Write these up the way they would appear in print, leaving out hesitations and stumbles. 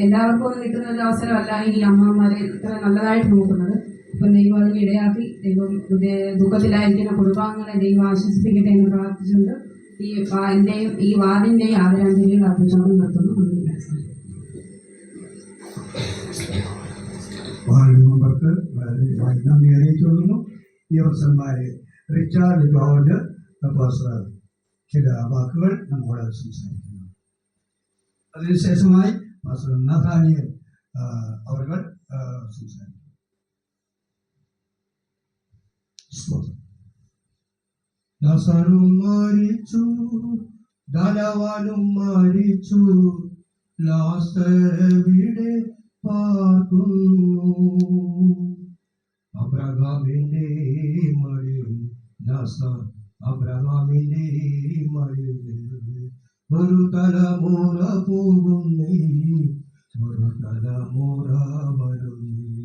എല്ലാവർക്കും ഒന്നും കിട്ടുന്ന ഒരു അവസരമല്ല ഈ അമ്മമാരെ ഇത്ര നല്ലതായിട്ട് നോക്കുന്നത്. ഇപ്പം ദൈവം അതിന് ഇടയാക്കി ദൈവം ദുഃഖത്തിലായിരിക്കുന്ന കുടുംബാംഗങ്ങളെ ദൈവം ആശ്വസിപ്പിക്കട്ടെ എന്ന് പ്രാർത്ഥിച്ചുകൊണ്ട് ഈ വാർഡിൻ്റെയും ആദരാഞ്ജലികൾ അർപ്പിച്ചുകൊണ്ട് നിർത്തുന്നു. വാർഡ് മെമ്പർക്ക് നന്ദി അറിയിച്ചുകൊള്ളുന്നു. ഈ അവസരമായി റിച്ചാർഡ് ജോർജ് ചില വാക്കുകൾ നമ്മോട് സംസാരിക്കുന്നു. അതിനുശേഷമായി നഥാനിയൽ അവർ സംസാരിക്കും. ലാസറും മരിച്ചു, ധനവാനും മരിച്ചു, ലാസറവിടെ പാർക്കുന്നു. അബ്രഹാമിന്റെ മടിയിൽ ലാസർ, അബ്രഹാമിന്റെ മടിയിൽ ഒരു തലമുറ പോകുന്നേ, ഒരു തലമുറ വരുന്നേ,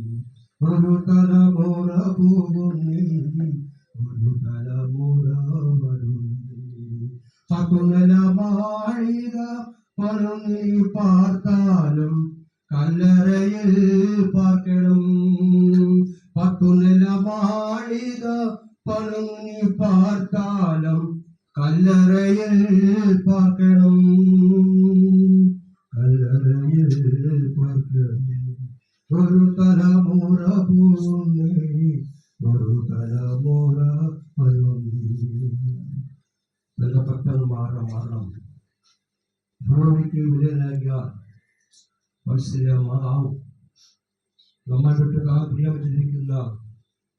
ഒരു തലമുറ പോകുന്നേ, ഒരു തലമുറ വരുന്നേ. പത്തുനില മാളിക പണങ്ങി പാർത്താലും കല്ലറയിൽ പാർക്കണം. പത്തുനില മാളിക പണങ്ങി പാർത്താലും കല്ലറയിൽ പാർക്കണം, കല്ലറയിൽ പാർക്കണം. ഒരു തലമുറ പോകുന്നേ, ഒരു തലമുറ വരുന്നേ. പെട്ടെന്ന് മാറണം. ഭൂമിക്ക് വിലയാകിയ മത്സര മാതാവും നമ്മൾ വിട്ട് പ്രിയമിച്ചിരിക്കുന്ന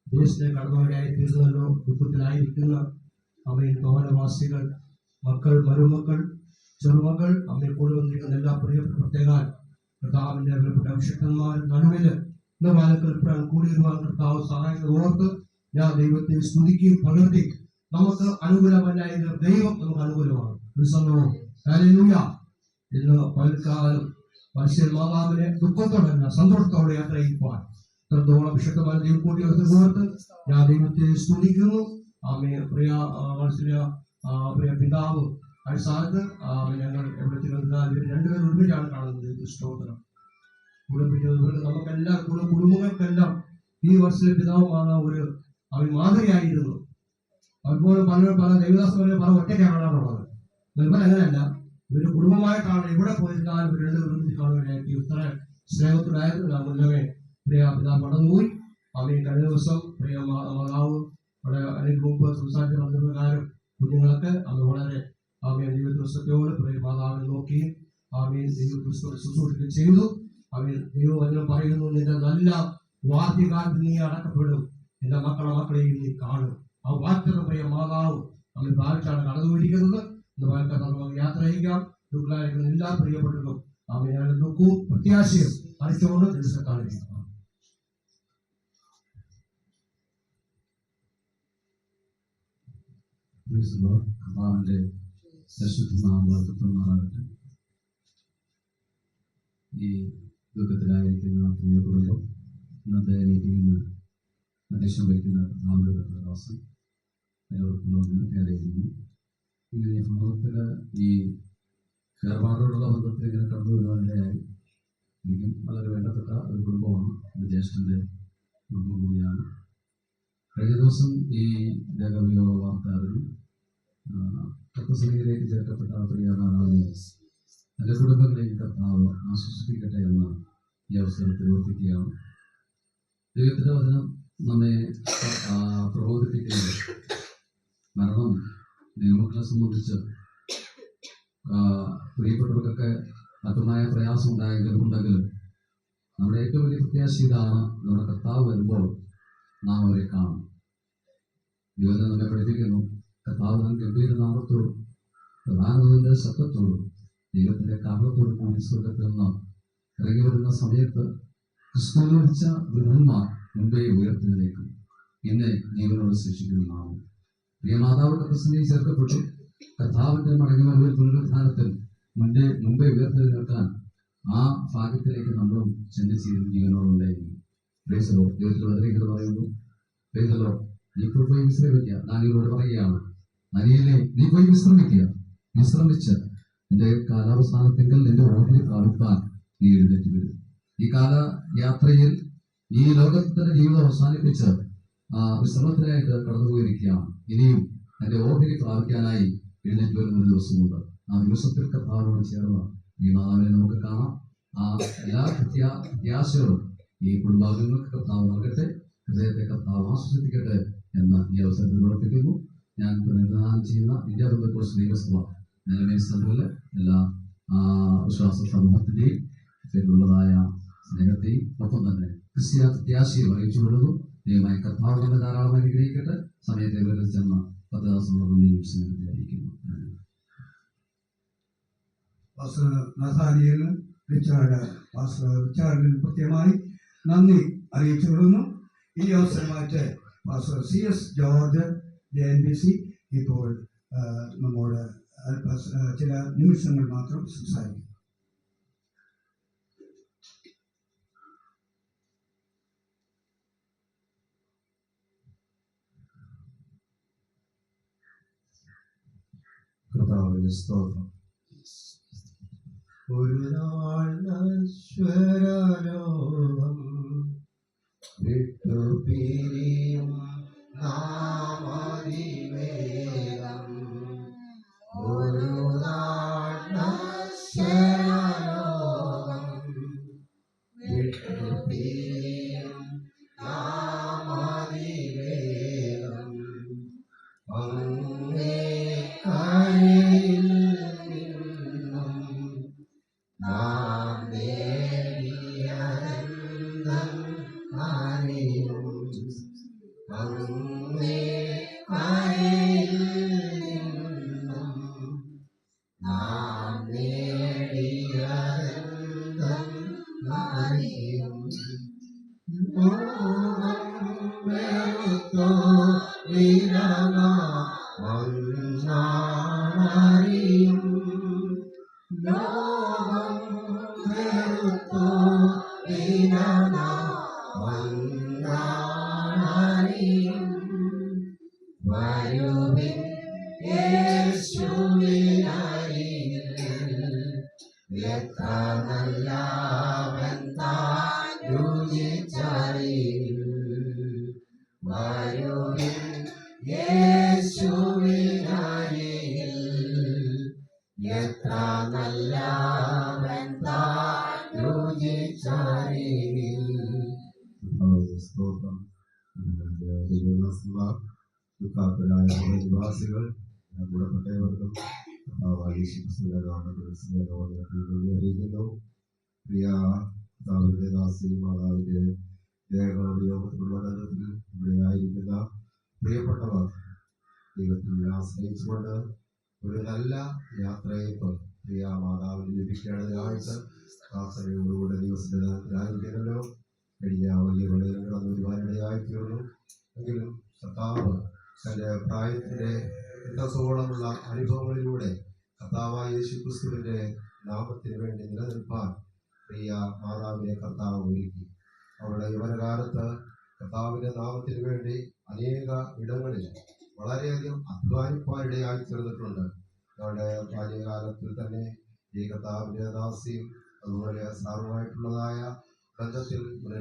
ദേശത്തെ കടമകരായി തീർന്നല്ലോ. ദുഃഖത്തിലായിരിക്കുന്ന അമ്മയിൽ ഭവനവാസികൾ, മക്കൾ, മരുമക്കൾ, ചെറുമക്കൾ, അമ്മയെ കൂടെ വന്നിരിക്കുന്ന എല്ലാ പ്രിയപ്പെട്ട പ്രത്യേകാൽ കർത്താവിന്റെ വിലപ്പെട്ട അഭിഷക്തന്മാർ നടുവിൽ ഇന്ന് കാലത്തിൽ കൂടിയിരുവാൻ കർത്താവ് സഹായിച്ചത് ഓർത്ത് ഞാൻ ദൈവത്തെ സ്തുതിക്കുകയും പകർത്തി. നമുക്ക് അനുകൂലമല്ല എങ്കിൽ ദൈവം നമുക്ക് അനുകൂലമാണ്. ഇന്ന് പൽക്കാലം മനുഷ്യൻ മാതാവിനെ ദുഃഖത്തോടല്ല സന്തോഷത്തോടെ യാത്ര ചെയ്യുവാൻ ഇത്രത്തോളം അഭിഷക്തമായ ദൈവം കൂട്ടി ഓർത്ത് ഞാൻ ദൈവത്തെ സ്തുതിക്കുന്നു. ആമേ. പ്രിയ പ്രിയ പിതാവ് അടിസ്ഥാനത്ത് ഞങ്ങൾ എവിടെ രണ്ടുപേരും ഒരുമിച്ചാണ് കാണുന്നത്. സ്തോത്രം. നമുക്കെല്ലാം കുടുംബങ്ങൾക്കെല്ലാം ഈ വർഷത്തിലെ പിതാവ് മാതാവ് അവർ മാതൃകയായിരുന്നു. അതുപോലെ പല ദേവദാസന്മാരെ പല ഒറ്റയ്ക്കാണ് കാണാറുള്ളത്. ഇവർ അങ്ങനെയല്ല, ഇവര് കുടുംബമായിട്ടാണ് എവിടെ പോയിരുന്നാലും ഇവർ രണ്ടുപേരും കാണുവാനായിട്ട് ഇത്ര സ്നേഹത്തിലായിരുന്നു. മുന്നമേ പ്രിയ പിതാവ് കടന്നുപോയി. അവയെ കഴിഞ്ഞ ദിവസം പ്രിയ മാതാവ് അവിടെ അതിന് മുമ്പ് സംസാരിച്ച പ്രകാരം കുഞ്ഞുങ്ങൾക്ക് അവർ വളരെ ആമയെ ദൈവദൃശ്യത്തോട് പ്രിയ മാതാവിനെ നോക്കി ആമയെ ദൈവദൃശ്യം ശുശ്രൂഷിക്കുകയും ചെയ്തു. അവൻ ദൈവവചനം പറയുന്നു, നിന്റെ നല്ല വാർദ്ധകാലത്ത് നീ അടക്കപ്പെടും, നിന്റെ മക്കളെയും നീ കാണും. ആ വാർത്തക പ്രിയ മാതാവ് നമ്മൾ ഭാവിച്ചാണ് കടന്നുപോയിരിക്കുന്നത്. യാത്ര ചെയ്യാം. ദുഃഖിക്കുന്ന എല്ലാ പ്രിയപ്പെട്ടതും അവരുടെ ദുഃഖവും പ്രത്യാശയും അടിച്ചുകൊണ്ട് ദിവസക്കാണിരിക്കും. കർത്താവിന്റെ പരിശുദ്ധമാകട്ടെ. ഈ ദുഃഖത്തിലായിരിക്കുന്ന പ്രിയ കുടുംബം ഇന്നത്തെ മീറ്റിംഗിന് അധ്യക്ഷം വഹിക്കുന്ന കർത്താവിന്റെ പ്രകാശം അറിയിക്കുന്നു. ഇങ്ങനെ സമൂഹത്തില് ഈ വേർപാടോടുള്ള ബന്ധത്തിൽ ഇങ്ങനെ കടന്നു വരുവാനിടയായി. എനിക്കും വളരെ വേണ്ടപ്പെട്ട ഒരു കുടുംബമാണ്. എൻ്റെ ജ്യേഷ്ഠൻ്റെ കുടുംബം കൂടിയാണ്. കഴിഞ്ഞ ദിവസം ഈ ദേഹവിയോഗ വാർത്ത അറിഞ്ഞു. കർത്തസഭയിലേക്ക് ചേർക്കപ്പെട്ട പ്രിയമാനാവിനെ എൻ്റെ കുടുംബങ്ങളെയും കർത്താവ് ആശ്വസിപ്പിക്കട്ടെ എന്ന് ഈ അവസരത്തിൽ ഓർപ്പിക്കുകയാണ്. ദൈവത്തിൻ്റെ വചനം നമ്മെ പ്രബോധിപ്പിക്കുന്നത് മരണം ദൈവമക്കളെ സംബന്ധിച്ച് പ്രിയപ്പെട്ടവർക്കൊക്കെ മറ്റുമായ പ്രയാസം ഉണ്ടെങ്കിലും നമ്മുടെ ഏറ്റവും വലിയ പ്രത്യാശ ഇതാണ്, നമ്മുടെ കർത്താവ് വരുമ്പോൾ നാം അവരെ കാണും. ദൈവത്തെ നമ്മെ പഠിപ്പിക്കുന്നു, കർത്താവ് നാം ഗംഭീരനാമത്തോടും പ്രധാനത്തിന്റെ ശബ്ദത്തോടും ദൈവത്തിന്റെ കാവളത്തോടും കൂടി സ്വർഗത്തിൽ നിന്ന് ഇറങ്ങി വരുന്ന സമയത്ത് ക്രിസ്തുവിൽ ലഭിച്ച വൃദ്ധന്മാർ മുൻപേ ഉയർത്തിനേക്കും. പിന്നെ ജീവനോട് ശേഷിക്കുന്ന നാമം പ്രിയ മാതാവ് കർത്തസഭയിൽ ചേർക്കപ്പെട്ടു. കർത്താവിന്റെ മടങ്ങിവരവിൽ പുനരുദ്ധാനത്തിൽ മുമ്പേ ഉയർത്തെഴുന്നേൽക്കാൻ ആ ഭാഗ്യത്തിലേക്ക് നമ്മളും ചിന്തിച്ചിരുന്നു. ജീവനോടുണ്ടായിരുന്നു. പ്രൈസലോ ദൈവത്തിൽ വചനങ്ങൾ പറയുന്നു, പ്രൈസലോ നീ പോയി വിശ്രമിക്കുക. നാനികളോട് പറയുകയാണ്, നനിയല്ലേ നീ പോയി വിശ്രമിക്കുക. വിശ്രമിച്ച് നിന്റെ കാലാവസ്ഥാനത്തെങ്കിൽ നിന്റെ ഓഹരി കാണിക്കാൻ നീ എഴുന്നേറ്റ് വരും. ഈ കാല യാത്രയിൽ ഈ ലോകത്തിന്റെ ജീവിതം അവസാനിപ്പിച്ച് വിശ്രമത്തിനായിട്ട് കടന്നുപോയിരിക്കുകയാണ്. ഇനിയും തന്റെ ഓഹരി പ്രാപിക്കാനായി എഴുന്നേറ്റ് വരുന്ന ഒരു ദിവസമുണ്ട്. ആ ദിവസത്തിൽ കർത്താവിനോട് ചേർന്ന് ഈ മാതാവിനെ നമുക്ക് കാണാം. ആ എല്ലാ പ്രത്യാശകളും ഈ കുടുംബാംഗങ്ങൾക്ക് കർത്താവ് നൽകട്ടെ, ഹൃദയത്തെ കർത്താവ് ആശ്വസിപ്പിക്കട്ടെ എന്ന് ഈ അവസരത്തിൽ പ്രവർത്തിക്കുന്നു. ഞാൻ പ്രതിനിധാനം ചെയ്യുന്ന ഇന്ത്യ ബന്ധക്കോസ് ദൈവസഭ നിലമേ സംഘത്തിലെ എല്ലാ വിശ്വാസ സമൂഹത്തിന്റെയും പേരിലുള്ളതായ സ്നേഹത്തെയും ഒപ്പം തന്നെ ക്രിസ്തീയ പ്രത്യാശയും അറിയിച്ചുകൊള്ളുന്നു. ദൈവമായ കർത്താവ് നമ്മെ ധാരാളമായി അനുഗ്രഹിക്കട്ടെ. സമയത്തെ വിവരിച്ചെന്ന പദ്ധതിയുള്ള നന്ദിയും സ്നേഹത്തെ അറിയിക്കുന്നു. നസാരിയനും റിച്ചാർഡിനും കൃത്യമായി നന്ദി അറിയിച്ചുകൊള്ളുന്നു. ഈ അവസരമായിട്ട് പാസ്റ്റർ CS ജോർജ് JNBC ഇപ്പോൾ നമ്മോട് ചില നിമിഷങ്ങൾ മാത്രം സംസാരിക്കും. കർത്താവിന്റെ സ്തോത്രം. ഒരു നാൾ നശ്വരലോകം വിട്ടുപിരിയും നാം അതിവേഗം. ഒരു നാൾ നശ്വരലോകം വിട്ടുപിരിയും നാം അതിവേഗം. അങ്ങേ കരയിൽ നിന്നും നാം നേടിയതെന്തും അറിയും. അങ്ങേ കരയിൽ നിന്നും നാം നേടിയതെന്തും അറിയും. മോഹം വെറുത്തോ വിരമ വന്നാണറിയും. ലോകം വെറുത്തോ വിരമ വന്നാണറിയും. വരുവിൻ യേശുവിനരികിൽ, എത്ര നല്ലവൻ താൻ രുചിച്ചറിയും. വരുവിൻ യേശുവിനരികിൽ, എത്ര നല്ലവൻ താൻ രുചിച്ചറിയും. സ്തോത്രം. ദുഃഖാത്തരായ നിവാസികൾ ഗുണപ്പെട്ടവർക്കും അറിയിക്കുന്നു. പ്രിയ മാതാവിന്റെ ദാസി മാതാവിന്റെ ദേഹോപയോഗത്തിലുള്ള ബന്ധത്തിൽ ഇവിടെയായിരിക്കുന്ന പ്രിയപ്പെട്ടവർ ദൈവത്തിൽ ആശ്രയിച്ചുകൊണ്ട് ഒരു നല്ല യാത്രയപ്പ് പ്രിയ മാതാവിന് ലഭിക്കേണ്ടതിനായിട്ട് പ്രാർത്ഥനയോടുകൂടെ ദിവസത്തിലായിരിക്കുന്നല്ലോ. കഴിഞ്ഞ വലിയ വെളിയിൽ കടന്നു വരുവാനിടയായി തീർന്നു. എങ്കിലും കർത്താവ് തന്റെ പ്രായത്തിന്റെ ഇത്രത്തോളമുള്ള അനുഭവങ്ങളിലൂടെ കർത്താവായ യേശുക്രിസ്തുവിന്റെ നാമത്തിന് വേണ്ടി നിലനിൽപ്പാൻ പ്രിയ മാതാവിനെ കർത്താവ് ഒരുക്കി. അവളുടെ യൗവനകാലത്ത് കർത്താവിന്റെ നാമത്തിന് വേണ്ടി അനേക ഇടങ്ങളിൽ വളരെയധികം അധ്വാനിപ്പാനിടയായി തീർന്നിട്ടുണ്ട്. അവളുടെ ബാല്യകാലത്തിൽ തന്നെ ഈ കർത്താവിന്റെ ദാസിയും അതുപോലെ സാറുമായിട്ടുള്ളതായ ബന്ധത്തിൽ സഭയുടെ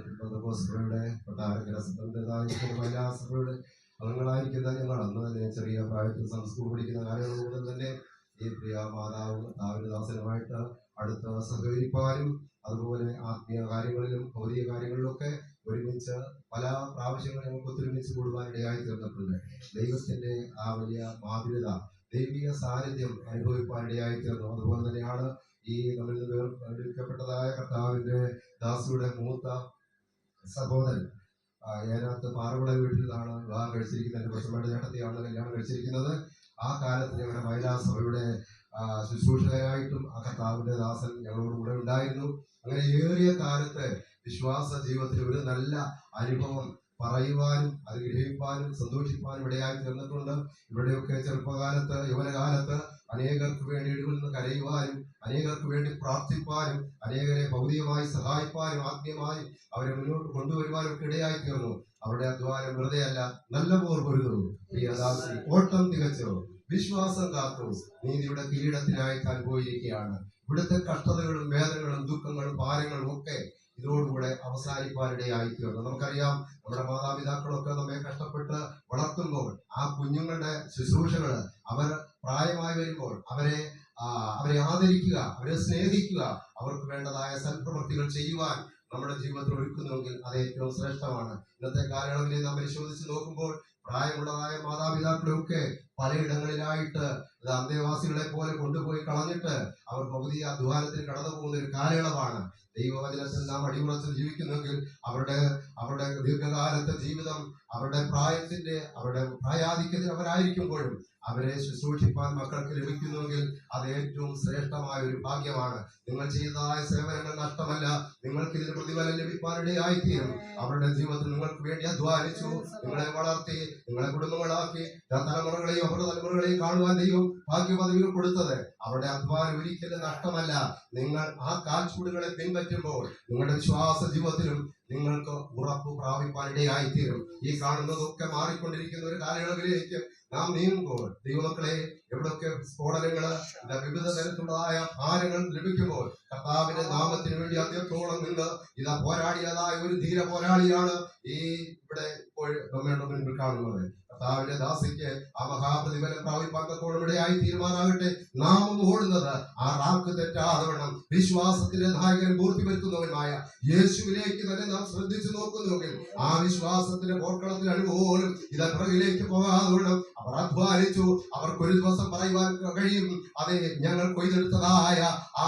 കൊട്ടാരക്കര സഭയുടേതായിരിക്കുന്ന മഹിളാ സഭയുടെ അംഗങ്ങളായിരിക്കുന്ന ഞങ്ങൾ അന്ന് തന്നെ ചെറിയ പ്രായത്തിൽ സ്കൂൾ പഠിക്കുന്ന കാലങ്ങൾ മുതൽ തന്നെ ഈ പ്രിയ മാതാവ് കർത്താവിന്റെ ദാസനുമായിട്ട് അടുത്ത് സഹകരിപ്പാനും അതുപോലെ ആത്മീയ കാര്യങ്ങളിലും ഭൗതിക കാര്യങ്ങളിലൊക്കെ ഒരുമിച്ച് പല പ്രാവശ്യങ്ങൾ ഞങ്ങൾക്ക് ഒത്തൊരുമിച്ച് കൂടുവാനിടയായി തീർന്നിട്ടുണ്ട്. ദൈവത്തിന്റെ ആ വലിയ മാധുര്യത, ദൈവിക സാന്നിധ്യം അനുഭവിപ്പാനിടയായി തീർന്നു. അതുപോലെ തന്നെയാണ് ഈ നമ്മളിൽ നിന്ന് വേർതിരിക്കപ്പെട്ടതായ കർത്താവിന്റെ ദാസിയുടെ മൂത്ത സഹോദരൻ ഏനാത്ത് പാറവിള വീട്ടിൽ നിന്നാണ് വിവാഹം കഴിച്ചിരിക്കുന്നത്. എൻ്റെ പ്രശ്നമായിട്ട് ചേട്ടത്തെയാണ് കല്യാണം കഴിച്ചിരിക്കുന്നത്. ആ കാലത്ത് ഞങ്ങളുടെ മഹിളാ സഭയുടെ ശുശ്രൂഷകരായിട്ടും ആ കർത്താവിന്റെ ദാസൻ ഞങ്ങളോട് കൂടെ ഉണ്ടായിരുന്നു. അങ്ങനെ ഏറിയ കാലത്ത് വിശ്വാസ ജീവിതത്തിൽ ഒരു നല്ല അനുഭവം പറയുവാനും അത് ഗ്രഹിപ്പാനും സന്തോഷിപ്പാനും ഇടയായി തീർന്നിട്ടുണ്ട്. ഇവിടെയൊക്കെ ചെറുപ്പകാലത്ത് യൗവനകാലത്ത് അനേകർക്ക് വേണ്ടി ഇടവിൽ കരയുവാനും അനേകർക്ക് വേണ്ടി പ്രാർത്ഥിപ്പാനും അനേകരെ ഭൗതികമായി സഹായിപ്പാനും ആത്മീയമായി അവരെ മുന്നോട്ട് കൊണ്ടുവരുവാനും ഒക്കെ ഇടയായി തീർന്നു. അവരുടെ അധ്വാനം വെറുതെയല്ല, നല്ല പോർ പൊരുതു. ഓട്ടം തികച്ചോ, വിശ്വാസം കാത്തു, നീതിയുടെ കിരീടത്തിനായി താൻ പോയിരിക്കുകയാണ്. ഇവിടുത്തെ കഷ്ടതകളും വേദനകളും ദുഃഖങ്ങളും ഭാരങ്ങളും ഒക്കെ ഇതോടുകൂടെ അവസാനിപ്പാനിടയായി തീർന്നു. നമുക്കറിയാം, നമ്മുടെ മാതാപിതാക്കളൊക്കെ നമ്മെ കഷ്ടപ്പെട്ട് വളർത്തുമ്പോൾ ആ കുഞ്ഞുങ്ങളുടെ ശുശ്രൂഷകൾ അവർ പ്രായമായി വരുമ്പോൾ അവരെ ആദരിക്കുക, അവരെ സ്നേഹിക്കുക, അവർക്ക് വേണ്ടതായ സൽപ്രവൃത്തികൾ ചെയ്യുവാൻ നമ്മുടെ ജീവിതത്തിൽ ഒരുക്കുന്നുവെങ്കിൽ അത് ഏറ്റവും ശ്രേഷ്ഠമാണ്. ഇന്നത്തെ കാലയളവിൽ നാം പരിശോധിച്ച് നോക്കുമ്പോൾ പ്രായമുള്ളതായ മാതാപിതാക്കളെയൊക്കെ പലയിടങ്ങളിലായിട്ട് അന്തേവാസികളെ പോലെ കൊണ്ടുപോയി കളഞ്ഞിട്ട് അവർ പകുതി അധ്വാനത്തിൽ കടന്നു പോകുന്ന ഒരു കാലയളവാണ്. ദൈവവചനത്തിൽ നാം അടിയുറച്ച് ജീവിക്കുന്നെങ്കിൽ അവരുടെ ദീർഘകാലത്തെ ജീവിതം അവരുടെ പ്രായാധിക്യത്തിൽ അവരായിരിക്കുമ്പോഴും അവരെ ശുശ്രൂഷിപ്പാൻ മക്കൾക്ക് ലഭിക്കുന്നുവെങ്കിൽ അത് ഏറ്റവും ശ്രേഷ്ഠമായ ഒരു ഭാഗ്യമാണ്. നിങ്ങൾ ചെയ്തതായ സേവനങ്ങൾ നഷ്ടമല്ല, നിങ്ങൾക്ക് ഇതിന് പ്രതിഫലം ലഭിക്കാനിടയായിത്തീരും. അവരുടെ ജീവിതത്തിൽ നിങ്ങൾക്ക് വേണ്ടി അധ്വാനിച്ചു, നിങ്ങളെ വളർത്തി, നിങ്ങളെ കുടുംബങ്ങളാക്കി, തലമുറകളെയും അവരുടെ തലമുറകളെയും കാണുവാൻ ദൈവം ഭാഗ്യപദവികൾ കൊടുത്തത് അവരുടെ അധ്വാനം ഒരിക്കലും നഷ്ടമല്ല. നിങ്ങൾ ആ കാൽച്ചൂടുകളെ പിൻപറ്റുമ്പോൾ നിങ്ങളുടെ വിശ്വാസ ജീവിതത്തിലും നിങ്ങൾക്ക് ഉറപ്പ് പ്രാപിപ്പാനിടയായിത്തീരും. ഈ കാണുന്നതൊക്കെ മാറിക്കൊണ്ടിരിക്കുന്ന ഒരു കാലയളവിലേക്ക് നാം നീങ്ങുമ്പോൾ ദൈവമക്കളെ, എവിടൊക്കെ സ്ഫോടനങ്ങള്, വിവിധ തരത്തിലുള്ളതായ ഭാരങ്ങൾ ലഭിക്കുമ്പോൾ കർത്താവിന്റെ നാമത്തിന് വേണ്ടി അത്യത്തോളം നിന്ന് പോരാടിയതായ ഒരു ധീര പോരാളിയാണ് ഈ ഇവിടെ ഇപ്പോൾ നമ്മുടെ മുൻപിൽ കാണുന്നത്. കർത്താവിന്റെ ദാസിക്ക് ആ മഹാപ്രതിഫലം പ്രാപിപ്പാക്കത്തോളം ഇടയായി തീരുമാനാകട്ടെ. നാം ഓടുന്നത് ആ റാക്ക് തെറ്റാതവണ്ണം വിശ്വാസത്തിന്റെ നായകൻ പൂർത്തി വരുത്തുന്നവനുമായ യേശുവിലേക്ക് തന്നെ നാം ശ്രദ്ധിച്ചു നോക്കുന്നുവെങ്കിൽ ആ വിശ്വാസത്തിന്റെ പോർക്കളത്തിൽ അനുപോലും പുറകിലേക്ക് പോകാതെ അവർ അധ്വാനിച്ചു. അവർക്ക് ഒരു ദിവസം പറയുവാൻ കഴിയും, അതെ, ഞങ്ങൾ കൊയ്തെടുത്തതായ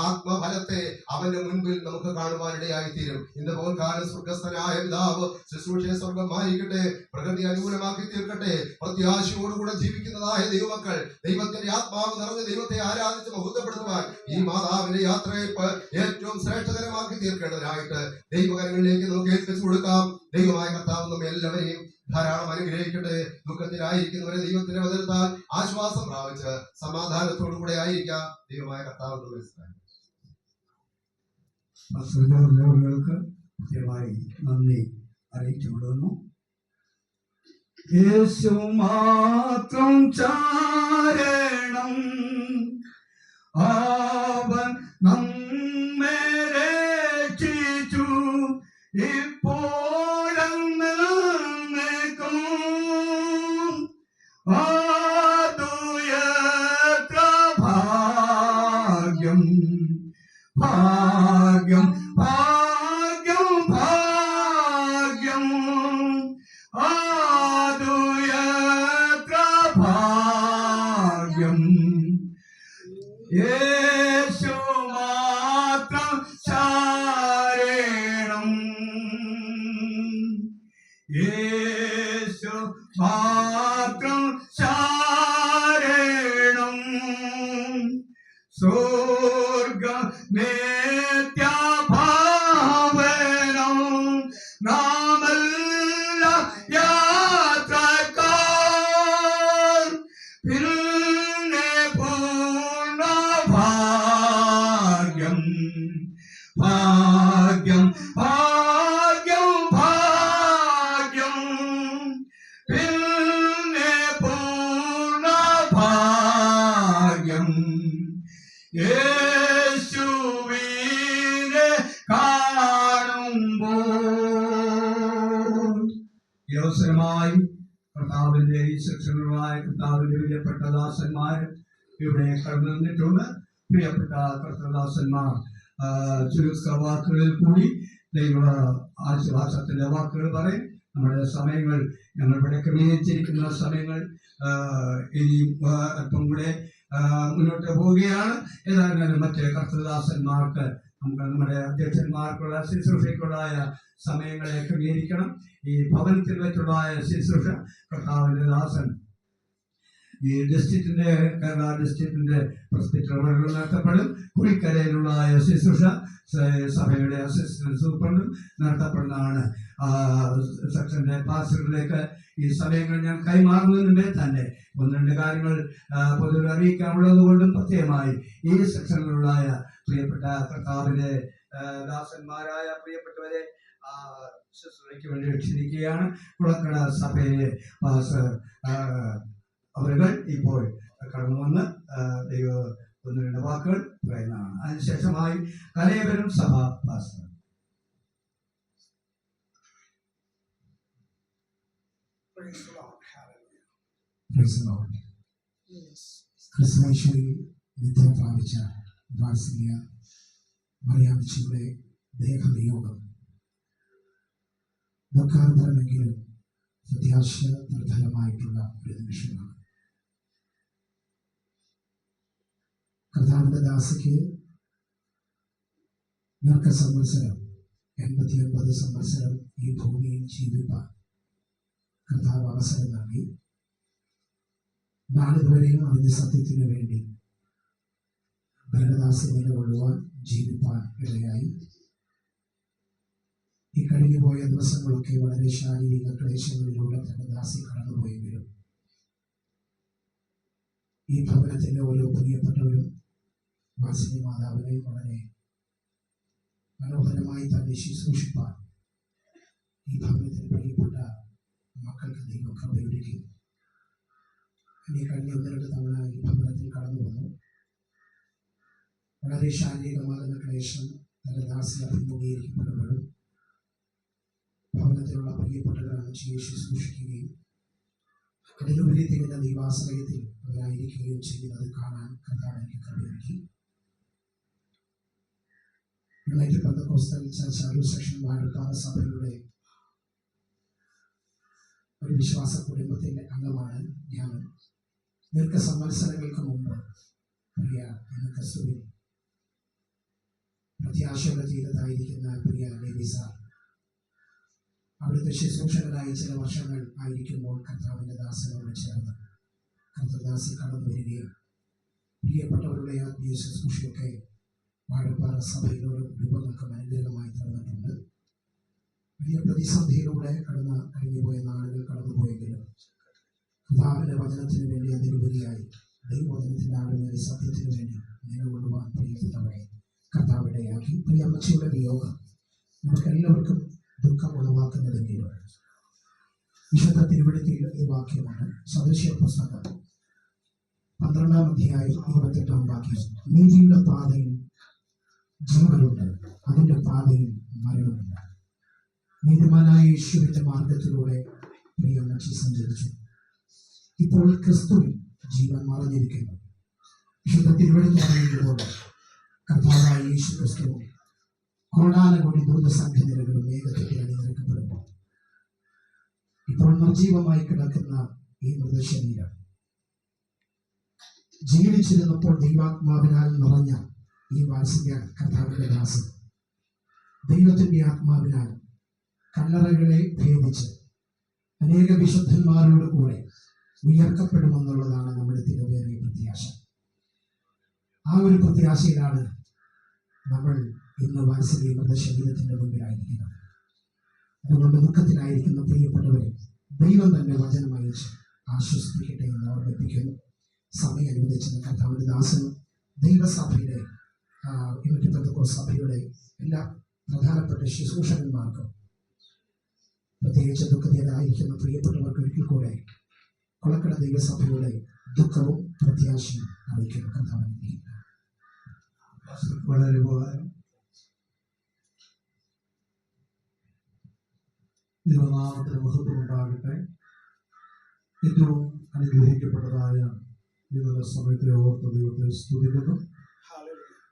ആത്മഫലത്തെ അവന്റെ മുൻപിൽ നമുക്ക് കാണുവാനിടയായി തീരും. ഇന്ന് പോൽക്കാലം സ്വർഗസ്ഥനായ പിതാവ് ശുശ്രൂഷയെ സ്വർഗം മാനിക്കട്ടെ, പ്രകൃതി അനുകൂലമാക്കി തീർക്കട്ടെ. പ്രത്യാശയോടുകൂടെ ജീവിക്കുന്നതായ ദൈവമക്കൾ ദൈവത്തിന്റെ ആത്മാവ് നിറഞ്ഞ് ദൈവത്തെ ആരാധിച്ച് മഹത്വപ്പെടുത്തുവാൻ ഈ മാതാവിന്റെ യാത്രയെ ഏറ്റവും ശ്രേഷ്ഠകരമാക്കി തീർക്കേണ്ടതിനായിട്ട് ദൈവകരങ്ങളിലേക്ക് നമുക്ക് ഏൽപ്പിച്ചു കൊടുക്കാം. ദൈവമായ കർത്താവ് നമ്മെ എല്ലാവരെയും ധാരാളം അനുഗ്രഹിക്കട്ടെ. ദുഃഖത്തിലായിരിക്കുന്നവരെ ദൈവത്തിന്റെ വചനത്താൽ ആശ്വാസം പ്രാപിച്ച് സമാധാനത്തോടുകൂടെ ആയിരിക്കാം. ദൈവമായ കർത്താവ് നമ്മെ കൃത്യമായി നന്ദി അറിയിച്ചുകൊള്ളുന്നു. യേശു മാത്രം ചാരണം, അവൻ നമ്മെ രക്ഷിച്ചു, ഇപ്പോഴെന്നേക്കും അതുയത്ര ഭാഗ്യം, ഭാഗ്യം, ഭാഗ്യം, ഭാഗ്യം, അതുയത്ര ഭാഗ്യം. യേശു മാത്രം ശരണം, യേശു മാത്രം ശരണം, സ്വർഗ നിത്യഭാവനം നാമല്ല യാത്രക്കാർ, പിന്നെ പൂർണ്ണ ഭാഗ്യം, ഭാഗ്യം, ഭാഗ്യം, ഭാഗ്യം, പിന്നെ പൂർണ്ണ ഭാഗ്യം. യേശുവിനെ കാണുമ്പോൾ ഈ അവസരമായി കർത്താവിന്റെ ഈ സെക്ഷനുകളായ കർത്താവിന്റെ പ്രിയപ്പെട്ട ദാസന്മാർ ഇവിടെ കടന്നു നിന്നിട്ടുണ്ട്. പ്രിയപ്പെട്ട കർത്തദാസന്മാർ ചുരുക്ക വാക്കുകളിൽ കൂടി ദൈവ ആശ്വാസത്തിന്റെ വാക്കുകൾ പറയും. നമ്മുടെ സമയങ്ങൾ ഞങ്ങൾ ഇവിടെ ക്രമീകരിച്ചിരിക്കുന്ന സമയങ്ങൾ ഇനിയും അല്പം കൂടെ മുന്നോട്ട് പോവുകയാണ്. ഏതായാലും മറ്റ് കർത്തദാസന്മാർക്ക് നമുക്ക് നമ്മുടെ അധ്യക്ഷന്മാർക്കുള്ള ശുശ്രൂഷയ്ക്കുള്ളതായ സമയങ്ങളെ ക്രമീകരിക്കണം. ഈ ഭവനത്തിൽ വെച്ചുള്ളതായ ശുശ്രൂഷ കർത്താവിന്റെ ദാസൻ ഈ ഡിസ്ട്രിക്റ്റിന്റെ കേരള ഡിസ്ട്രിക്റ്റിന്റെ പ്രസ്പിറ്ററുകൾ നടത്തപ്പെടും. കുഴിക്കരയിലുള്ളതായ ശുശ്രൂഷ സഭയുടെ അസിസ്റ്റന്റ് സൂപ്രണ്ടും നടത്തപ്പെടുന്നതാണ്. സെക്ഷന്റെ പാസ്റ്ററുകളിലേക്ക് ഈ സമയങ്ങൾ ഞാൻ കൈമാറുന്നതിന് തന്നെ ഒന്ന് രണ്ട് കാര്യങ്ങൾ പൊതുവെ അറിയിക്കാനുള്ളത് കൊണ്ടും പ്രത്യേകമായി ഈ സെക്ഷനിലുള്ളതായ പ്രിയപ്പെട്ട കർത്താവിന്റെ ദാസന്മാരായ പ്രിയപ്പെട്ടവരെ ശുശ്രൂഷയ്ക്ക് വേണ്ടി ക്ഷണിക്കുകയാണ്. കുളക്കട സഭയിലെ പാസ്റ്റർ അവരുകൾ ഇപ്പോൾ കടന്നു വന്ന് ദൈവ ഒന്ന് രണ്ട് വാക്കുകൾ പറയുന്നതാണ്. അതിനുശേഷമായി കലയവരും സഭ പാസ്റ്റർ. ക്രിസ്തുയേശുവിൽ നിത്യം പ്രാപിച്ച വാത്സല്യ മറിയാമ്മച്ചിയുടെ ദേഹവിയോഗം ദുഃഖാന്തരമെങ്കിലും പ്രത്യാശ നിർഭരമായിട്ടുള്ള ഒരു നിമിഷമാണ്. കർത്താവിന്റെ ദാസിക്ക് ദീർഘസംവത്സരം 89 സംവത്സരം ഈ ഭൂമിയിൽ ജീവിപ്പാൻ കർത്താവ് അവസരം നൽകി. നാളിതുവരെയും അതിന്റെ സത്യത്തിനു വേണ്ടി ദൈവദാസി നിലകൊള്ളുവാൻ ജീവിപ്പാൻ ഇടയായി. ഈ കഴിഞ്ഞുപോയ ദിവസങ്ങളൊക്കെ വളരെ ശാരീരിക ക്ലേശങ്ങളിലൂടെ തന്റെ ദാസി കടന്നുപോയെങ്കിലും ഈ ഭവനത്തിലെ ഓരോ പ്രിയപ്പെട്ടവരും വാത്സല്യ മാതാവിനെ വളരെ മനോഹരമായി തന്നെ ശുശ്രൂഷിപ്പാൻ ഈ ഭവനത്തിൽ പ്രിയപ്പെട്ട മക്കൾക്ക് ദൈവം കൃപയൊരുക്കി. ഇനി കഴിഞ്ഞ 1-2 തവണ ഈ ഭവനത്തിൽ കടന്നു വന്നു. വളരെ ശാരീരികമാകുന്ന ക്ലേശം തന്റെ ദാസി അഭിമുഖീകരിക്കപ്പെടുമ്പോഴും ഭവനത്തിലുള്ള പ്രിയപ്പെട്ടവരാണ് ശുശ്രൂഷിക്കുകയും അതിലുപരി തികഞ്ഞ ദൈവാശ്രയത്തിൽ അവരായിരിക്കുകയും ചെയ്യുന്നത് കാണാൻ കർത്താവ് എനിക്ക് കൃപയൊരുക്കി. United pentecostal church Aroor section Vazhappara സഭയുടെ ഒരു വിശ്വാസ കുടുംബത്തിന്റെ അംഗമാണ് ഞാൻ. ദീർഘസംവത്സരങ്ങൾക്ക് മുമ്പ് പ്രിയ എന്ന ക്രിസ്തുവിൽ പ്രത്യാശയുടെ ചെയ്തതായിരിക്കുന്ന പ്രിയ ലേവിസ അവിടുത്തെ ശുശ്രൂഷകരായി ചില വർഷങ്ങൾ ആയിരിക്കുമ്പോൾ കർത്താവിന്റെ ദാസനോട് ചേർന്ന് കർത്തദാസി കടന്നു വരികയും പ്രിയപ്പെട്ടവരുടെ ആത്മീയ ശുശ്രൂഷയൊക്കെ വാഴപ്പാറ സഭയിലൂടെ കുടുംബങ്ങൾക്കും അനുഗ്രഹമായി തീർന്നിട്ടുണ്ട്. വലിയ പ്രതിസന്ധിയിലൂടെ കഴിഞ്ഞുപോയ നാളുകൾ കടന്നുപോയെങ്കിലും കർത്താവിന്റെ വചനത്തിന് വേണ്ടി അതിലുപരിയായി ദൈവവചനത്തിന്റെ ആളുകളെ സത്യത്തിന് വേണ്ടി നിലകൊള്ളുവാൻ പ്രിയപ്പെട്ടവരെ കർത്താവിടെയാക്കി. പ്രിയ അമ്മച്ചിയുടെ വിയോഗം നമുക്ക് എല്ലാവർക്കും ദുഃഖം ഉളവാക്കുന്നതെങ്കിലും വിശുദ്ധ തിരുവഴുത്തിൽ ഈ വാക്യമാണ്. സദൃശ്യ പുസ്തകം 12-ാം അധ്യായം 28-ാം വാക്യം. നീതിയുടെ പാതയിൽ ജീവനുണ്ട്, അതിന്റെ പാതയിൽ മരണമില്ല. നീതിമാനായ യേശുവിന്റെ മാർഗത്തിലൂടെ പ്രിയ അമ്മച്ചി സഞ്ചരിച്ചു. ഇപ്പോൾ ക്രിസ്തുവിൽ ജീവൻ മറഞ്ഞിരിക്കുന്നു. വിശുദ്ധ തിരുവഴുത്ത് പറയുന്നതുപോലെ കർത്താവായ യേശു ക്രിസ്തുവും കോടാനകോടി ദൂതസംഘനിരകളും വേഗത്തിൽ അണിനിരക്കപ്പെടുമ്പോൾ ഇപ്പോൾ നിർജീവമായി കിടക്കുന്ന ഈ മൃതശരീരം ജീവിച്ചിരുന്നപ്പോൾ ദൈവാത്മാവിനാൽ നിറഞ്ഞ ഈ വാത്സല്യ കർത്താവിന്റെ ദാസൻ ദൈവത്തിന്റെ ആത്മാവിനാൽ കല്ലറകളെ ഭേദിച്ച് അനേക വിശുദ്ധന്മാരോട് കൂടെ ഉയർത്തപ്പെടുമെന്നുള്ളതാണ് നമ്മുടെ തിരുവേറിയ പ്രത്യാശ. ആ ഒരു പ്രത്യാശയിലാണ് നമ്മൾ ഇന്ന് വാത്സല്യ മൃതശരീരത്തിന്റെ മുമ്പിലായിരിക്കുന്നത്. അതുകൊണ്ട് ദുഃഖത്തിലായിരിക്കുന്ന പ്രിയപ്പെട്ടവരെ ദൈവം തന്നെ വചനം അയച്ച് ആശ്വസിപ്പിക്കട്ടെ എന്ന് ഓർമ്മിപ്പിക്കുന്നു. സമയം അനുവദിച്ച കർത്താവിന്റെ ദാസനും ദൈവസഭയുടെ സഭയുടെ എല്ലാ പ്രധാനപ്പെട്ട ശുശ്രൂഷകന്മാർക്കും പ്രത്യേകിച്ച് ദുഃഖത്തിലായിരിക്കുന്ന പ്രിയപ്പെട്ടവർക്ക് ഒരിക്കൽ കൂടെ കൊളക്കട ദൈവസഭയുടെ ദുഃഖവും പ്രത്യാശയും അറിയിക്കുന്നു. കർത്താവിനെ വളരെ ഉപകാരം. ദൈവനാമത്തിന് മഹത്വം ഉണ്ടാകട്ടെ. ഏറ്റവും അനുഗ്രഹിക്കപ്പെട്ടതായ ഈ നല്ല സമയത്തെ ഓർത്ത് ദൈവത്തെ സ്തുതിക്കുന്നു.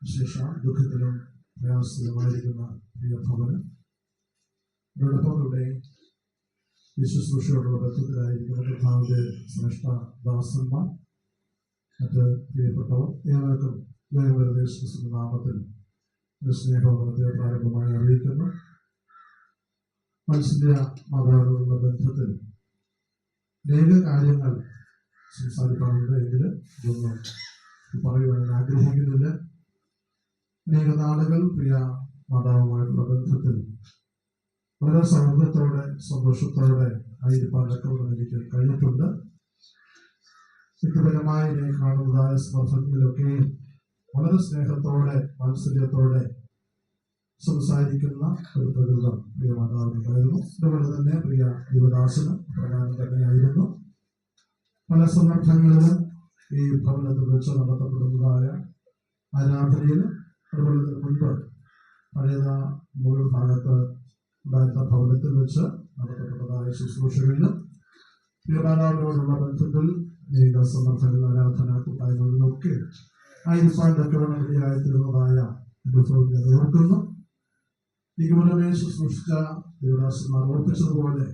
വിശേഷം ദുഃഖത്തിലും പ്രയാസത്തിലുമായിരിക്കുന്ന പ്രിയ ഭവനം അതോടൊപ്പം ഇവിടെ ഈ ശുശ്രൂഷയോടുള്ള ബന്ധത്തിലായിരിക്കുന്ന കർത്താവിന്റെ ശ്രേഷ്ഠ ദാസന്മാർ, മറ്റ് പ്രിയപ്പെട്ടവർ ഏവർക്കും ദൈവദേശത്തിന്റെ നാമത്തിൽ സ്നേഹവന്ദനത്തെ പ്രാരംഭമായി അറിയിക്കുന്നു. വാത്സല്യ മാതാവിനോടുള്ള ബന്ധത്തിൽ അനേക കാര്യങ്ങൾ സംസാരിക്കാറുണ്ട്. എങ്കിൽ ഇതൊന്നും പറയുവാൻ ആഗ്രഹിക്കുന്നില്ല. അനേക നാളുകൾ പ്രിയ മാതാവുമായിട്ടുള്ള ബന്ധത്തിൽ വളരെ സൗഹൃദത്തോടെ സന്തോഷത്തോടെ ആയിരിക്കാനൊക്കെ എനിക്ക് കഴിഞ്ഞിട്ടുണ്ട്. വ്യക്തിപരമായി ഞാൻ കാണുന്നതായ സന്ദർഭങ്ങളിലൊക്കെയും വളരെ സ്നേഹത്തോടെ വാത്സല്യത്തോടെ സംസാരിക്കുന്ന ഒരു പ്രകൃതം പ്രിയ മാതാവിനുണ്ടായിരുന്നു. അതുപോലെ തന്നെ പ്രിയ യുവദാസന് പ്രകാരം തന്നെയായിരുന്നു. പല സന്ദർഭങ്ങളിലും ഈ ഭവനത്തിൽ വെച്ച് നടത്തപ്പെടുന്നതായ ആരാധനയിൽ അതുപോലെ തന്നെ മുൻപ് പഴയ മുകൾ ഭാഗത്ത് ഉണ്ടായിരുന്ന ഭവനത്തിൽ വെച്ച് നടത്തപ്പെട്ടതായ ശുശ്രൂഷകളിലും പ്രിയമാതാവിനോടുള്ള ബന്ധത്തിൽ അനേക സന്ദർഭങ്ങളിൽ ആരാധന കൂട്ടായ്മകളിലൊക്കെ ആയിരിക്കാൻ തക്കവണ്ണം ഇടയായിത്തീർന്നതായ അനുഭവം ഞാൻ ഓർക്കുന്നു. നിഗമനമേ ശുശ്രൂഷിച്ച ദേവദാസന്മാർ ഓർപ്പിച്ചതുപോലെ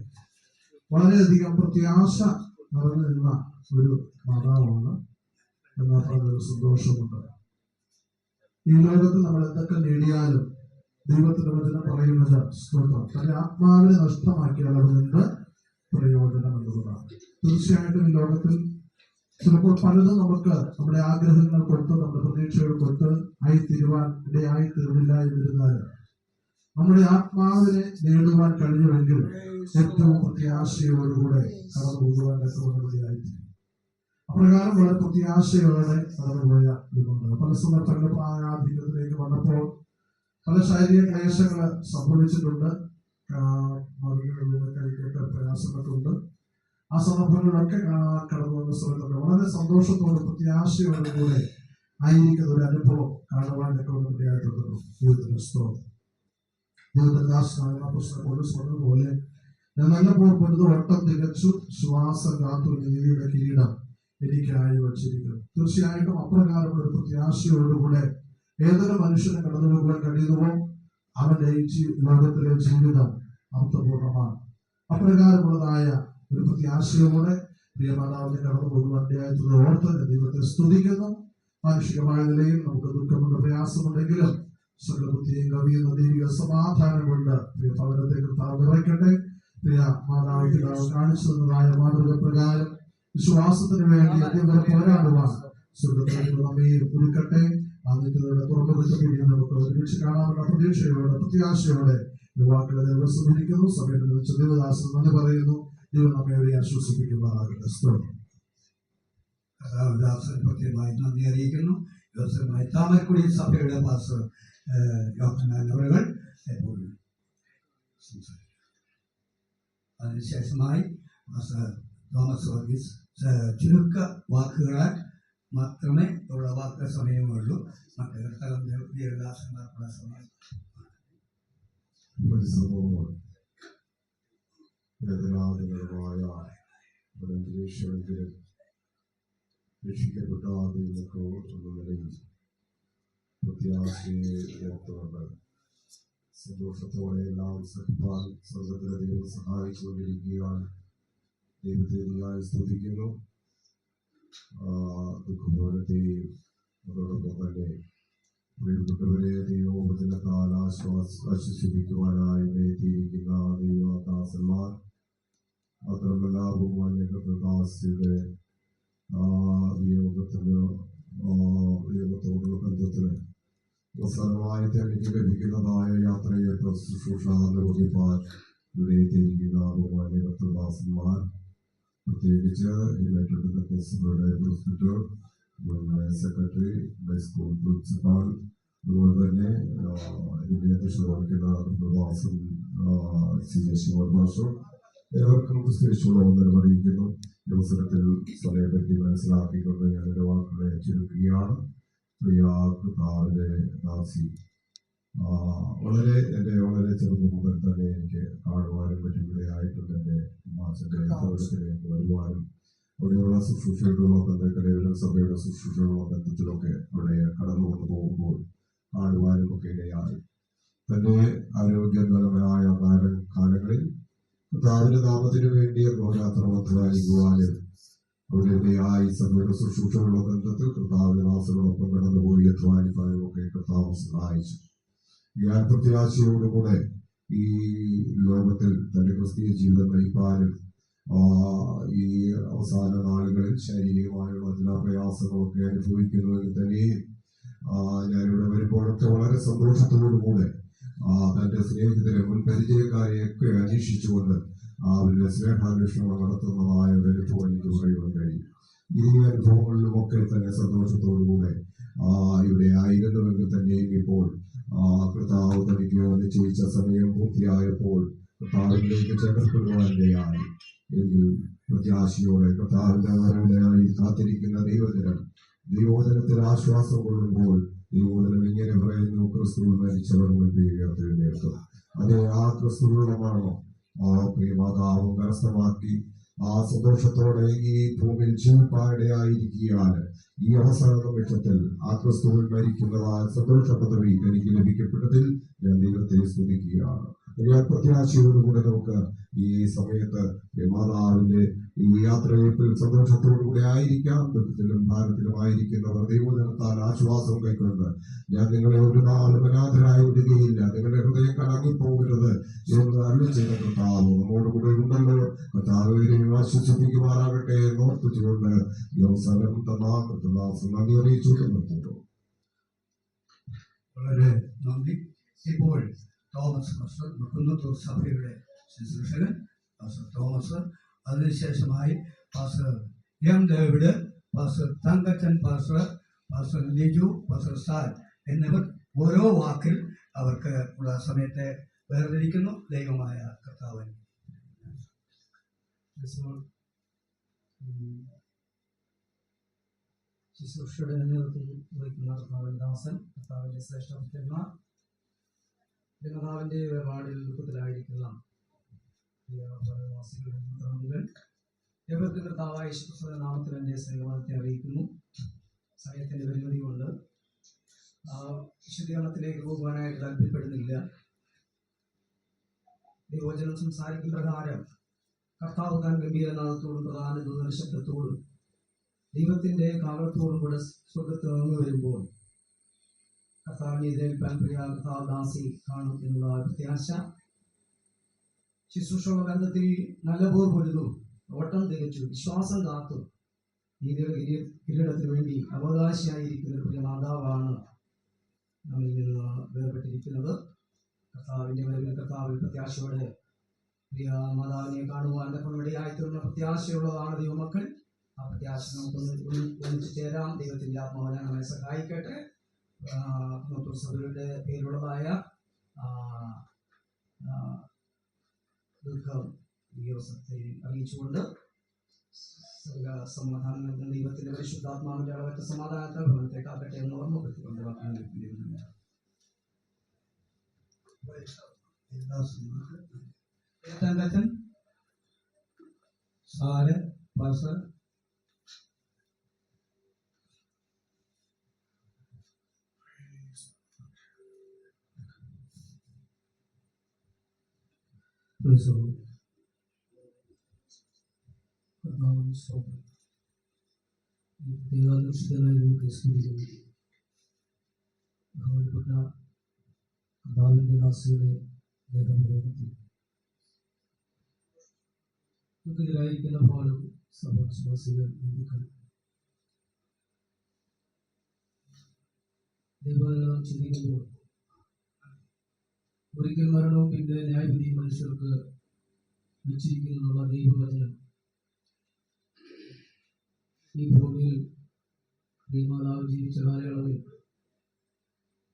വളരെയധികം പ്രത്യാശ നിറഞ്ഞു നിന്ന ഒരു മാതാവാണ്. എന്നാൽ അതിലൊരു സന്തോഷമുണ്ട്. ഈ ലോകത്തിൽ നമ്മൾ എന്തൊക്കെ നേടിയാലും ദൈവത്തിന്റെ വചനം പറയുന്നത് സ്തോത്രം തന്റെ ആത്മാവിനെ നഷ്ടമാക്കിയാൽ അതുകൊണ്ട് പ്രയോജനം എന്നുള്ളതാണ്. തീർച്ചയായിട്ടും ഈ ലോകത്തിൽ ചിലപ്പോൾ പലതും നമുക്ക് നമ്മുടെ ആഗ്രഹങ്ങൾ കൊടുത്ത് നമ്മുടെ പ്രതീക്ഷകൾ കൊടുത്ത് ആയിത്തീരുവാൻ ഇടയായിത്തീർന്നില്ല എന്നിരുന്നാലും നമ്മുടെ ആത്മാവിനെ നേടുവാൻ കഴിഞ്ഞുവെങ്കിൽ ഏറ്റവും പ്രത്യാശയോടുകൂടെ കടന്നു പോകുവാൻ ഇടയായിത്തീരും. അപ്രകാരം വളരെ പ്രത്യാശയോടെ കടന്നുപോയ ഇതുകൊണ്ട് പല സന്ദർഭങ്ങളിൽ പ്രായാധിക്യത്തിലേക്ക് വന്നപ്പോൾ പല ശാരീരിക ക്ലേശങ്ങൾ സംഭവിച്ചിട്ടുണ്ട്. കൈക്കൊക്കെ പ്രയാസങ്ങളൊക്കെ ഉണ്ട്. ആ സന്ദർഭങ്ങളിലൊക്കെ കടന്നു വന്ന സമയത്തൊക്കെ വളരെ സന്തോഷത്തോടെ പ്രത്യാശയോടെ കൂടെ ആയിരിക്കുന്ന ഒരു അനുഭവം കാണുവാനൊക്കെ ഇടയായിട്ടുണ്ട്. ദൈവത്തിന്റെ സ്തോത്രം. ദൈവത്തിന്റെ ദാസനായ പുസ്തകം പോലെ ഞാൻ നല്ല പൊരുത് വട്ടം തികച്ചു ശ്വാസം കാത്തു നീതിയുടെ കിരീടം എനിക്കായി വച്ചിരിക്കുന്നു. തീർച്ചയായിട്ടും അപ്രകാരമുള്ള ഒരു പ്രത്യാശയോടുകൂടെ ഏതൊരു മനുഷ്യനെ കടന്നു പോകുവാൻ കഴിയുന്നുവോ അവന്റെ ഈ ലോകത്തിലെ ജീവിതം അർത്ഥപൂർണമാണ്. അപ്രകാരമുള്ളതായ ഒരു പ്രത്യാശയോടെ പ്രിയമാതാവിനെ കടന്നു പോകുവാൻ ഓർത്ത് ദൈവത്തെ സ്തുതിക്കുന്നു. മാനുഷികമായ നിലയിൽ നമുക്ക് ദുഃഖമുണ്ട്, പ്രയാസമുണ്ടെങ്കിലും സകലബുദ്ധിയും കവിയുന്ന ദൈവിക സമാധാനം കൊണ്ട് പ്രിയ ഭവനത്തെ കർത്താവ് നിറയ്ക്കട്ടെ. പ്രിയ മാതാവ് പിതാവ് കാണിച്ചു തന്നതായ മാതൃക പ്രകാരം വിശ്വാസത്തിന് വേണ്ടി അതേപോലെ പോരാടുവാൻ സ്വർഗ്ഗത്തിൽ നമ്മെ ഒരുക്കട്ടെ. ആദ്യത്തിലൂടെ തുറന്നുകൊടുക്കപ്പെടുകയും നമുക്ക് ഒരുമിച്ച് കാണാനുള്ള പ്രതീക്ഷയോടെ പ്രത്യാശയോടെ യുവാക്കളെ ദൈവം സ്മരിക്കുന്നു. സമയത്ത് വെച്ച് ദേവദാസൻ നന്ദി പറയുന്നു. ദൈവം നമ്മെ അവരെ ആശ്വസിപ്പിക്കുമാറാകട്ടെ. സ്തോത്രം. ദാസൻ പ്രത്യേകമായി നന്ദി അറിയിക്കുന്നു. ദിവസമായി താമരക്കുടി സഭയുടെ പാസ്റ്റർ യോഹന്നാൻ അവരുകൾ എപ്പോഴും സംസാരിക്കും. അതിനുശേഷമായി പാസ്റ്റർ തോമസ് വർഗീസ് ചുരുക്ക വാക്കുകളാൽ മാത്രമേ ഉള്ള വാക്ക് സമയമുള്ളൂ. മറ്റു ദേവദാസന്മാർക്കുള്ള സമയം വേദനാജനകമായ ഒരന്തരീക്ഷമെങ്കിലും രക്ഷിക്കപ്പെട്ട ദൈവമക്കൾ എന്ന നിലയിൽ പ്രത്യാശയെ ഉയർത്തുകൊണ്ട് സന്തോഷത്തോടെ എല്ലാം സഹിപ്പാൻ സ്വർഗത്തിലെ ദൈവം സഹായിച്ചുകൊണ്ടിരിക്കുകയാണ്. ദൈവത്തെ നീയായി സ്തുതിക്കുന്നു. ദുഃഖഭവനത്തെയും അതോടൊപ്പം തന്നെ പ്രിയപ്പെട്ടവരെ ദൈവവചനത്താൽ ആശ്വസിപ്പിക്കുവാനായി എത്തിയിരിക്കുന്ന ദൈവദാസന്മാർ, മാത്രമല്ല ബഹുമാന്യദാസിയുടെ വിയോഗത്തോടുള്ള ബന്ധത്തിന് അവസാനമായി തനിക്ക് ലഭിക്കുന്നതായ യാത്രയെ ശുശ്രൂഷ നിർവഹിപ്പാൻ ഇവിടെ എത്തിയിരിക്കുന്ന ബഹുമാന്യദാസന്മാർ, പ്രത്യേകിച്ച് യുണൈറ്റഡ് ഹോസ്പിറ്റലുടെ പ്രിൻസിപ്പൽ, സെക്രട്ടറി, ഹൈസ്കൂൾ പ്രിൻസിപ്പാൾ, അതുപോലെ തന്നെ ഇതിന്റെ അധ്യക്ഷത വഹിക്കുന്ന ദാസൻ ശിവൻ മാസ്റ്റർ, ഏവർക്കും ക്രിസ്തുവിനുള്ള വന്ദനം അറിയിക്കുന്നു. ഈ അവസരത്തിൽ സമയപറ്റി മനസ്സിലാക്കിക്കൊണ്ട് ഞങ്ങളുടെ വാക്കുകളെ ചുരുക്കുകയാണ്. പ്രിയ കർത്താവിന്റെ ദാസി വളരെ ചെറുപ്പം മുതൽ തന്നെ എനിക്ക് കാണുവാനും പറ്റുകയായിട്ടുണ്ട്. എൻ്റെ മാസത്തിന്റെ ഭവനത്തിലേക്ക് വരുവാനും അവിടെയുള്ള ശുശ്രൂഷകളുള്ള ബന്ധക്കലയിലും സഭയുടെ ശുശ്രൂഷകളുള്ള ബന്ധത്തിലൊക്കെ അവിടെ കടന്നു വന്നു പോകുമ്പോൾ കാണുവാനും ഒക്കെ ഇടയായി. തന്റെ ആരോഗ്യപരമായ കാലങ്ങളിൽ കർത്താവിന്റെ നാമത്തിനു വേണ്ടി ഗോരാത്രം അധ്വാനിക്കുവാനും അവിടെയായി സഭയുടെ ശുശ്രൂഷകളുള്ള ബന്ധത്തിൽ കർത്താവിന്റെ ദാസനോടൊപ്പം കടന്നുപോയി അധ്വാനിക്കാനും ഒക്കെ കർത്താവ് സഹായിച്ചു. ഞാൻ പ്രത്യാശയോടുകൂടെ ഈ ലോകത്തിൽ തന്റെ ക്രിസ്തീയ ജീവിതം നയിക്കാനും ഈ അവസാന നാളുകളിൽ ശാരീരികമായുള്ള എല്ലാ പ്രയാസങ്ങളൊക്കെ അനുഭവിക്കുന്നതിൽ തന്നെയും ഞാനിവിടെ വരുമ്പോഴൊക്കെ വളരെ സന്തോഷത്തോടുകൂടെ തന്റെ സ്നേഹിതരെ മുൻപരിചയക്കാരെയൊക്കെ അന്വേഷിച്ചുകൊണ്ട് അവരുടെ സ്നേഹാന്വേഷണം നടത്തുന്നതായ ഒരു അനുഭവം എനിക്ക് പറയുവാൻ കഴിയും. ഈ അനുഭവങ്ങളിലുമൊക്കെ തന്നെ സന്തോഷത്തോടുകൂടെ ഇവിടെ ആയിരുന്നുവെങ്കിൽ തന്നെയും ഇപ്പോൾ കർത്താവ് തനിക്ക് നിശ്ചയിച്ച സമയം പൂർത്തിയായപ്പോൾ കർത്താവിലേക്ക് ചേർക്കപ്പെടുവാനിടയായി. എങ്കിൽ പ്രത്യാശയോടെ കർത്താവിന്റെ വരവിനായി കാത്തിരിക്കുന്ന ദൈവജനം ദൈവവചനത്തിൽ ആശ്വാസം കൊള്ളുമ്പോൾ ദൈവോദനം ഇങ്ങനെ പറയുന്നു, ക്രിസ്തുവിൽ മരിച്ചവർ ഉയർത്തെഴുന്നേൽക്കും. അതെ, ആ ക്രിസ്തുവിനുള്ളതാണോ ആ പ്രിയമാതാവും കരസ്ഥമാക്കി ആ സന്തോഷത്തോടെ ഈ ഭൂമിയിൽ ജീവിപ്പാനിടയായിരിക്കുകയാൽ ഈ അവസര നിമിഷത്തിൽ ആ ക്രിസ്തുവിൽ മരിക്കുന്നതായ സന്തോഷ പദവി എനിക്ക് ലഭിക്കപ്പെട്ടതിൽ ഞാൻ ദൈവത്തെ സ്തുതിക്കുകയാണ്. ഞാൻ പ്രത്യാശയോടുകൂടെ നമുക്ക് ഈ സമയത്ത് മാതാവിന്റെ ഈ യാത്രയപ്പിൽ സന്തോഷത്തോടുകൂടി ആയിരിക്കാം. ദുഃഖത്തിലും ഭാരത്തിലുമായിരിക്കുന്നവർ ദൈവജനത്താൽ ആശ്വാസം കൈക്കൊണ്ട് ഞാൻ നിങ്ങളെ ഒരു നാളും അനാഥരായി വിടുകയില്ല, നിങ്ങളുടെ ഹൃദയം കലങ്ങിപ്പോകരുത് എന്ന് അരുളി ചെയ്ത കർത്താവ് നമ്മോടുകൂടെ ഉണ്ടല്ലോ. കർത്താവിനെ ആശ്വസിപ്പിക്കുമാറാകട്ടെ എന്നോർപ്പിച്ചുകൊണ്ട് ഈ അവസരം തന്ന കർത്തദാസൻ നന്ദി അറിയിച്ചു നിർത്തുന്നു. വളരെ നന്ദി. ഇപ്പോൾ തോമസ് മാസ്റ്റർ, കുന്നത്തൂർ സഭയുടെ ശുശ്രൂഷകൻ പാസ്റ്റർ തോമസ്, അതിനുശേഷമായി pastor M David, pastor Thankachan pastor, pastor Liju, pastor സാൽ എന്നിവർ ഓരോ വാക്കിൽ അവർക്ക് ഉള്ള സമയത്തെ വേർതിരിക്കുന്നു. ദൈവമായ കർത്താവൻ ശുശ്രൂഷയുടെ നേതൃത്വം വഹിക്കുന്ന കർത്താവിൻ ദാസൻ, കർത്താവിൻ്റെ ശ്രേഷ്ഠഭക്തന്മാർ, കർത്താവിൻ്റെ വേർപാടിൽ ദുഃഖത്തിലായിരിക്കുന്ന പ്രിയവാസികൾ, ഇവർക്ക് കർത്താവായ യേശുക്രിസ്തുവിന്റെ നാമത്തിൽ എൻ്റെ സ്നേഹത്തെ അറിയിക്കുന്നു. സമയത്തിൻ്റെ പരിമിതി കൊണ്ട് വിശദീകരണത്തിലേക്ക് പോകുവാനായിട്ട് താല്പര്യപ്പെടുന്നില്ല. ദൈവവചനം സംസാരിക്കും പ്രകാരം കർത്താവ് താൻ ഗംഭീരനാഥത്തോടും പ്രധാന ദൂതശബ്ദത്തോടും ദൈവത്തിൻ്റെ കാവലത്തോടും കൂടെ സ്വർഗത്തിൽ നിന്ന് വരുമ്പോൾ കർത്താവിനെ എതിരേൽപ്പാൻ പ്രിയ കർത്താവ് ദാസി കാണും എന്നുള്ള പ്രത്യാശ. ശുശ്രൂഷ ബന്ധത്തിൽ നല്ല പോർ പൊരുതു, ഓട്ടം തികച്ചു, വിശ്വാസം കാത്തു കിരീടത്തിന് വേണ്ടി അവകാശിയായിരിക്കുന്ന പ്രിയ മാതാവാണ് നമ്മിൽ നിന്ന് വേർപെട്ടിരിക്കുന്നത്. കർത്താവിൻ്റെ വരവിൽ കർത്താവിൽ പ്രത്യാശയോടെ പ്രിയ മാതാവിനെ കാണുവാൻ ഇടയായിത്തീർന്ന പ്രത്യാശയുള്ളതാണ് ദൈവമക്കൾ. ആ പ്രത്യാശ നമുക്കൊന്ന് ഒന്നിച്ചു ചേരാം. ദൈവത്തിൻ്റെ ആത്മാവിനെ നമ്മെ സഹായിക്കട്ടെ. സഭയുടെ പേരുള്ളതായ ദുഃഖം ഈ അവസരത്തിൽ അറിയിച്ചുകൊണ്ട് സമാധാനം നൽകുന്ന ദൈവത്തിന്റെ പരിശുദ്ധാത്മാവിന്റെ അളവറ്റ സമാധാനത്തെ ഭവനത്തെ കാക്കട്ടെ എന്ന് ഓർമ്മപ്പെടുത്തിക്കൊണ്ട് തങ്കച്ചൻ, സാല്, പാസ്റ്റർ ദൈവാനുഷ്ഠിതനായ ദൈവത്തെ സ്തുതിക്കുന്നു. ബഹുമാനപ്പെട്ട കർത്താവിന്റെ ദാസിയുടെ ദേഹപ്രയോഗത്തിൽ ദുഃഖിതരായിരിക്കുന്ന പോലും സഭാവിശ്വാസികൾ ബന്ധുക്കൾ ദൈവം ചിന്തിക്കുമ്പോൾ ഒരിക്കൽ മരണവും പിന്നെ ന്യായവിധി മനുഷ്യർക്ക് വെച്ചിരിക്കുന്നുള്ള ദൈവവചനം ഈ ഭൂമിയിൽ ശ്രീമാതാവ് ജീവിച്ച കാലയളവിൽ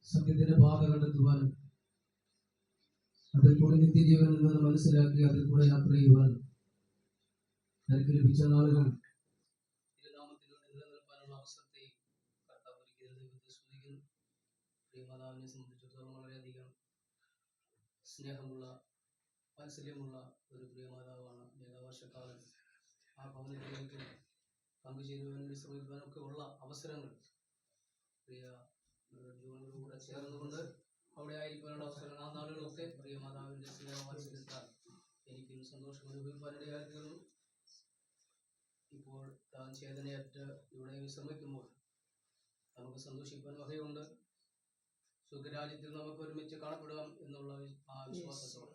സത്യത്തിന്റെ പാത കണ്ടെത്തുവാനും അതിൽ കൂടെ നിത്യജീവൻ എന്നത് മനസ്സിലാക്കി അതിൽ കൂടെ യാത്ര ചെയ്യുവാനും എനിക്ക് ലഭിച്ച നാളുകൾ നിലനിൽക്കാനുള്ള അവസരത്തെ കർത്താവ് ഒരുക്കിയതിൽ ദൈവത്തെ സ്തുതിക്കുന്നു. ശ്രീമാതാവിനെ സംബന്ധിച്ചിടത്തോളം വളരെയധികം സ്നേഹമുള്ള വാത്സല്യമുള്ള ഒരു പ്രിയമാതാവാണ്. ഏകാവർഷക്കാലം ആ ഭവനത്തിലേക്ക് പങ്കുചേരുവാനും വിശ്രമിക്കുവാനും ഒക്കെ ഉള്ള അവസരങ്ങൾ പ്രിയ ജോലിയോടുകൂടെ ചേർന്നുകൊണ്ട് അവിടെ ആയിരിക്കാനുള്ള അവസരം ആ നാളുകളൊക്കെ പ്രിയ മാതാവിൻ്റെ സ്നേഹവാത്സല്യത്താൽ എനിക്കും സന്തോഷം അനുഭവിക്കാനിടയായി തീർന്നു. ഇപ്പോൾ താൻ ചേതനയറ്റ് ഇവിടെ വിശ്രമിക്കുമ്പോൾ നമുക്ക് സന്തോഷിക്കാൻ വകയുണ്ട്. സ്വർഗരാജ്യത്തിൽ നമുക്ക് ഒരുമിച്ച് കാണപ്പെടാം എന്നുള്ള ആ വിശ്വാസത്തോടെ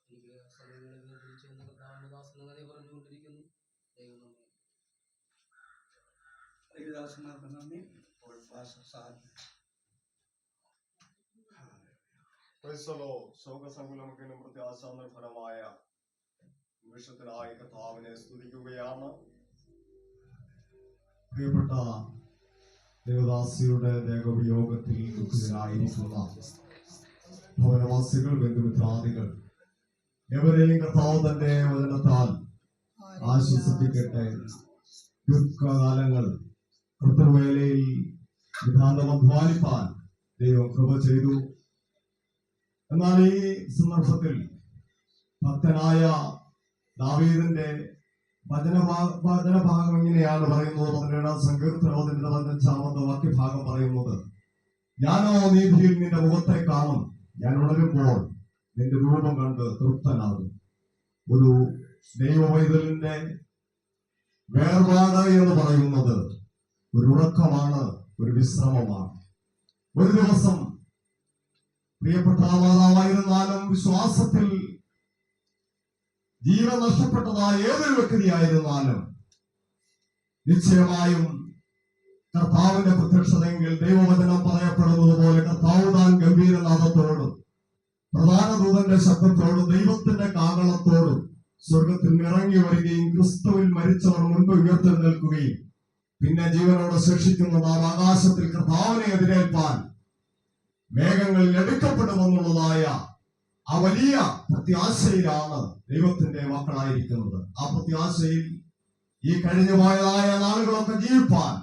എനിക്ക് സമയങ്ങളിൽ തിരിച്ചെന്ന് കർത്താവിന്റെ ദാസന് നന്ദി പറഞ്ഞുകൊണ്ടിരിക്കുന്നു. ദൈവം നമ്മെ ദൈവദാസന്മാർക്ക് നന്ദി. ശോകസങ്കുലമുഖനും പ്രത്യാശാനിർഭരമായ നിമിഷത്തിനായി കർത്താവിനെ സ്തുതിക്കുകയാണ്. പ്രിയപ്പെട്ട ദേവദാസിയുടെ ദേഹവിയോഗത്തിൽ ദുഃഖിതരായിരിക്കുന്ന ഭവനവാസികൾ, ബന്ധുമിത്രാദികൾ എവരെയും കർത്താവ് തന്റെ വചനത്താൽ ആശ്വസിപ്പിക്കട്ടെ. ദുഃഖകാലങ്ങൾ കർത്തൃവേലയിൽ സിദ്ധാന്തം അധ്വാനിപ്പാൻ ദൈവം കൃപ ചെയ്തു. എന്നാൽ ഈ സന്ദർഭത്തിൽ ഭക്തനായ ദാവീദിന്റെ വചനഭാഗം ഇങ്ങനെയാണ് പറയുന്നത്. 17-ാം സങ്കീർത്തനം 15-ാമത്തെ വാക്യഭാഗം പറയുന്നത്, ഞാനോ നീതിയിൽ നിന്റെ മുഖത്തെ കാണും, ഞാൻ ഉണരുമ്പോൾ നിന്റെ രൂപം കണ്ട് തൃപ്തനാകും. ഒരു ദൈവവൈതലിന്റെ വേർപാട് എന്ന് പറയുന്നത് ഒരു ഉറക്കമാണ്, ഒരു വിശ്രമമാണ്. ഒരു ദിവസം പ്രിയപ്പെട്ട മാതാവായിരുന്നാലും വിശ്വാസത്തിൽ ജീവൻ നഷ്ടപ്പെട്ടതായ ഏതൊരു വ്യക്തിയായിരുന്നാലും നിശ്ചയമായും കർത്താവിന്റെ പ്രത്യക്ഷതയെങ്കിൽ ദൈവവചനം പറയപ്പെടുന്നത് പോലെ കർത്താവ് താൻ ഗംഭീരനാഥത്തോടും പ്രധാന ദൂതന്റെ ശബ്ദത്തോടും ദൈവത്തിന്റെ കാഹളത്തോടും സ്വർഗത്തിൽ ഇറങ്ങി വരികയും ക്രിസ്തുവിൽ മരിച്ചവർ മുൻപ് ഉയർത്തെഴുന്നേൽക്കുകയും പിന്നെ ജീവനോടെ ശേഷിക്കുന്ന നാം ആകാശത്തിൽ കർത്താവിനെ എതിരേൽപ്പാൻ മേഘങ്ങളിൽ എടുക്കപ്പെടുമെന്നുള്ളതായ ആ വലിയ പ്രത്യാശയിലാണ് ദൈവത്തിന്റെ മക്കളായിരിക്കുന്നത്. ആ പ്രത്യാശയിൽ ഈ കഴിഞ്ഞു പോയതായ നാളുകളൊക്കെ ജീവിപ്പാൻ